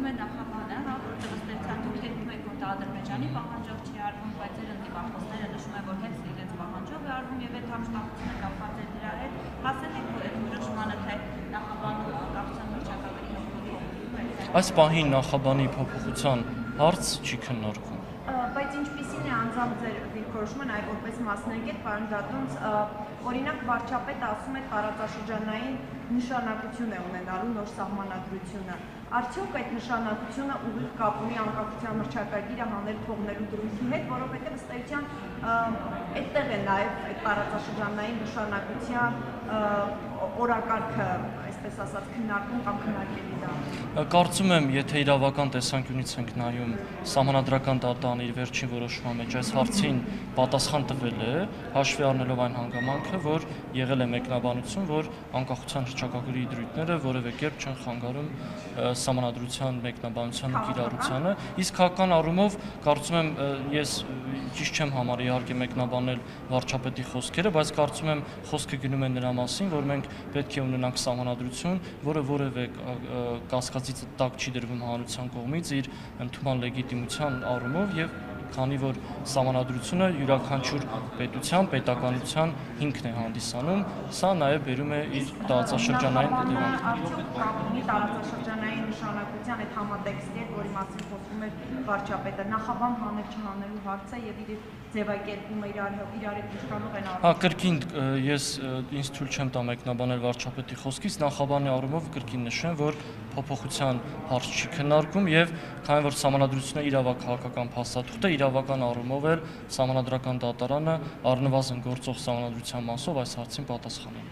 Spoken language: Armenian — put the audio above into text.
ասում է նախաբանը, հա, որտեղ ըստ էության դուք երկում եք, որ դա Ադրբեջանի պահանջով չի արվում, բայց ձեր ընդդիմախոսները նշում են, որ հենց իրենց պահանջով է արվում եւ այդ համշտապությունը կապված է դրա հետ, հասել եք այդ որոշմանը, թե նախաբանում կապության հռչակագրի փոփոխում։ Այս պահին նախաբանի փոփոխության հարց չի քննարկվում։ Բայց ինչպիսին է անձամբ ձեր դիրքորոշումը, այ որպես մասնագետ, պարոն Դատունց, օրինակ վարչապետը ասում է տարածաշրջանային նշանակություն է ունենալու նոր սահմանադրությունը։ Արդյոք այդ նշանակությունը ուղիղ կապ ունի անկախության հռչակագիրը հանել թողնելու դրույթի հետ, որովհետև ըստ էության այդտեղ է նաև այդ տարածաշրջանային նշանակության օրակարգը, այսպես ասած, քննարկում կամ քննարկելի դա։ Կարծում եմ, եթե իրավական տեսանկյունից ենք նայում, Սահմանադրական դատարանը իր վերջին որոշման մեջ այս հարցին պատասխան տվել է, հաշվի առնելով այն հանգամանքը, որ եղել է մեկնաբանություն, որ անկախության հռչակագրի դրույթները որևէ կերպ չեն խանգարում Սահմանադրության մեկնաբանության կիրառությանը, իսկ քաղաքական առումով կարծում եմ, ես ճիշտ չեմ համարի իհարկե մեկնաբանել վարչապետի խոսքերը, բայց կարծում եմ խոսքը գնում է նրա մասին, որ մենք պետք է ունենանք սահմանադրություն, որը որևէ կասկածի տակ չի դրվում հանրության կողմից իր ընդունման լեգիտիմության առումով եւ քանի որ սահմանադրությունը յուրաքանչյուր պետության, պետականության հիմքն է հանդիսանում, սա նաև բերում է իր տարածաշրջանային հետևանքները։ Տարածաշրջանային նշանակության այդ համատեքստի հետ, որի մասին խոսում էր վարչապետը, նախաբան հանել չհանելու հարցը եւ իր ձևակերպումը իրար հետ ինչքանով են առնչվում։ Հա, կրկին ես ինձ թույլ չեմ տա մեկնաբանել վարչապետի խոսքից, նախաբանի առումով կրկին նշեմ, որ փոփոխության հարց չի քննարկում եւ քանի որ Սահմանադրությունը իրավաքաղաքական փաստաթուղթ է, իրավական առումով էլ Սահմանադրական դատարանը առնվազն գործող Սահմանադրության մասով այս հարցին պատասխանել է։